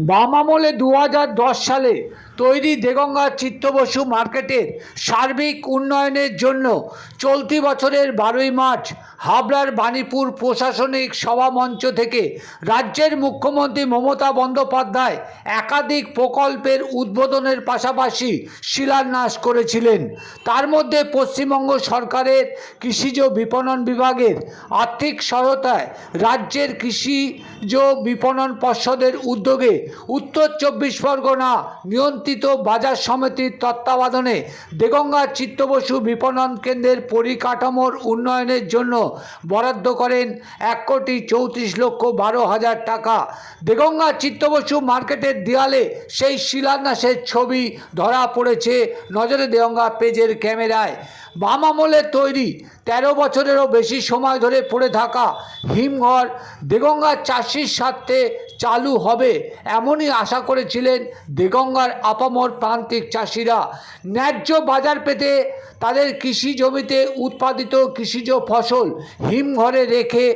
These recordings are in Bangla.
বাম আমলে 2010 সালে তৈরি দেগঙ্গা চিত্ত বসু মার্কেটের সার্বিক উন্নয়নের জন্য চলতি বছরের 12ই মার্চ হাবড়ার বাণীপুর প্রশাসনিক সভামঞ্চ থেকে রাজ্যের মুখ্যমন্ত্রী মমতা বন্দ্যোপাধ্যায় একাধিক প্রকল্পের উদ্বোধনের পাশাপাশি শিলান্যাস করেছিলেন। তার মধ্যে পশ্চিমবঙ্গ সরকারের কৃষিজ বিপণন বিভাগের আর্থিক সহায়তায় রাজ্যের কৃষিজ বিপণন পর্ষদের উদ্যোগে উত্তর 24 পরগনা নিয়ন্ত্রিত বাজার সমিতির তত্ত্বাবধানে দেগঙ্গা চিত্ত বসু বিপণন কেন্দ্রের পরিকাঠামোর উন্নয়নের জন্য বরাদ্দ করেন 1,34,12,000 টাকা। দেগঙ্গা চিত্ত বসু মার্কেটের দেয়ালে সেই শিলান্যাসের ছবি ধরা পড়েছে নজরে দেগঙ্গা পেজের ক্যামেরায়। বাম আমলে তৈরি 13 বছরেরও বেশি সময় ধরে পড়ে থাকা হিমঘর দেগঙ্গার চাষির স্বার্থে চালু হবে এমনই আশা করেছিলেন দেগঙ্গার আপামর প্রান্তিক চাষিরা। ন্যায্য বাজার পেতে তাদের কৃষি জমিতে উৎপাদিত কৃষিজ ফসল হিমঘরে রেখে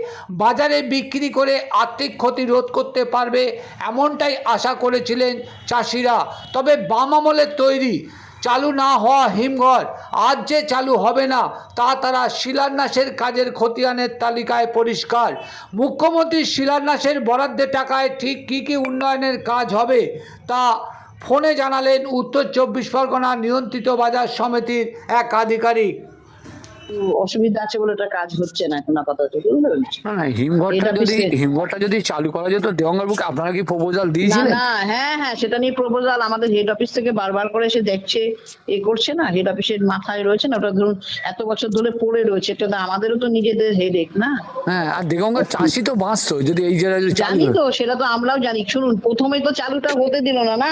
বাজারে বিক্রি করে আর্থিক ক্ষতি রোধ করতে পারবে এমনটাই আশা করেছিলেন চাষিরা। তবে বাম আমলের তৈরি চালু না হওয়া হিমঘর আজ যে চালু হবে না তা তারা শিলান্যাসের কাজের খতিয়ানের তালিকায় পরিষ্কার। মুখ্যমন্ত্রীর শিলান্যাসের বরাদ্দের টাকায় ঠিক কী কী উন্নয়নের কাজ হবে তা ফোনে জানালেন উত্তর 24 পরগনা নিয়ন্ত্রিত বাজার সমিতির এক আধিকারিক। অসুবিধা আছে বলে এটা কাজ হচ্ছে না এখন আপাতত। না, হিমঘরটা যদি চালু করা যেত দেগঙ্গার বুকে, আপনারা কি প্রপোজাল দিয়েছিলেন? না, হ্যাঁ সেটা নিয়ে প্রপোজাল আমাদের হেড অফিস থেকে বারবার করে এসে দেখছে, করছে না, হেড অফিসের মাথায় রয়েছে না, ওটা ধরুন এত বছর ধরে পড়ে রয়েছে, এটা তো আমাদেরও তো নিজেদের হেডেক না। হ্যাঁ, আর দেগঙ্গার চাষি তো বাঁচতো যদি এই জায়গায় জানি তো, সেটা তো আমরাও জানি। শুনুন, প্রথমে তো চালুটা হতে দিল না।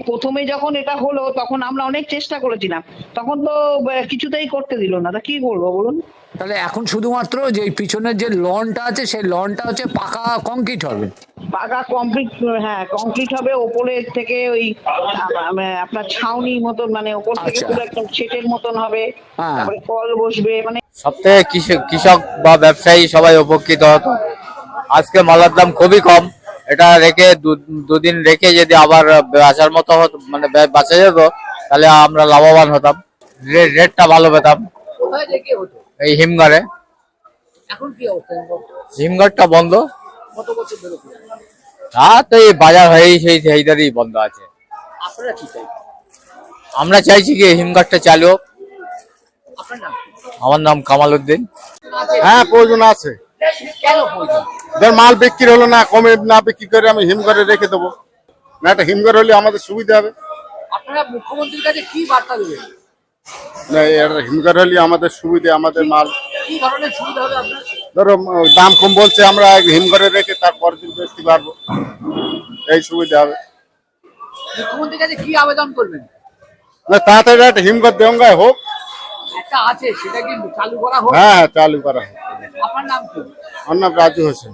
প্রথমে যখন এটা হলো তখন আমরা অনেক চেষ্টা করেছিলাম, তখন তো কিছুতেই করতে দিল না। তা কি করবো বলুন? তাহলে এখন শুধুমাত্র যে পিছনের যে লনটা আছে সেই লনটা হচ্ছে পাকা কংক্রিট হবে। পাকা কমপ্লিট, হ্যাঁ কমপ্লিট হবে। ওপরের থেকে ওই আপনার ছাউনি মতন, মানে ওপর থেকে পুরো একদম ছেটের মতন হবে, তারপরে কল বসবে। মানে সবথেকে কৃষক বা ব্যবসায়ী সবাই উপকৃত হতো। আজকে মালার দাম খুবই কম, এটা রেখে দুদিন রেখে যদি আবার বাঁচার মতো হতো, মানে বাঁচা যেত, তাহলে আমরা লাভবান হতাম, রেটটা ভালো পেতাম। এই হিমঘরে। হিমঘরটা বন্ধ। হ্যাঁ, তো এই বাজার হয়েই সেইটারই বন্ধ আছে। আমরা চাইছি কি হিমঘরটা চালু হোক। আমার নাম কামাল উদ্দিন। হ্যাঁ, প্রয়োজন আছে। ধর মাল বিক্রি হলো না, কমে না বিক্রি করে আমি হিমঘরে রেখে দেবো না, একটা হিমঘর হলে আমাদের সুবিধা হবে। আপনারা মুখ্যমন্ত্রীর কাছে কি বার্তা দেবেন? না, হিমঘর হলে আমাদের সুবিধা, আমাদের মাল কি ধরনের সুবিধা হবে আপনার? ধরো দাম কম বলছে, আমরা হিমঘরে রেখে তারপর দিন বেচতে পারবো, এই সুবিধা হবে। মুখ্যমন্ত্রীর কাছে কি আবেদন করবেন? না, তাড়াতাড়ি একটা হিমঘর দেওয়া হোক। একটা আছে, সেটা কি চালু করা হোক? হ্যাঁ, চালু করা হোক। আপনার নাম কি? আমার নাম রাজু হোসেন।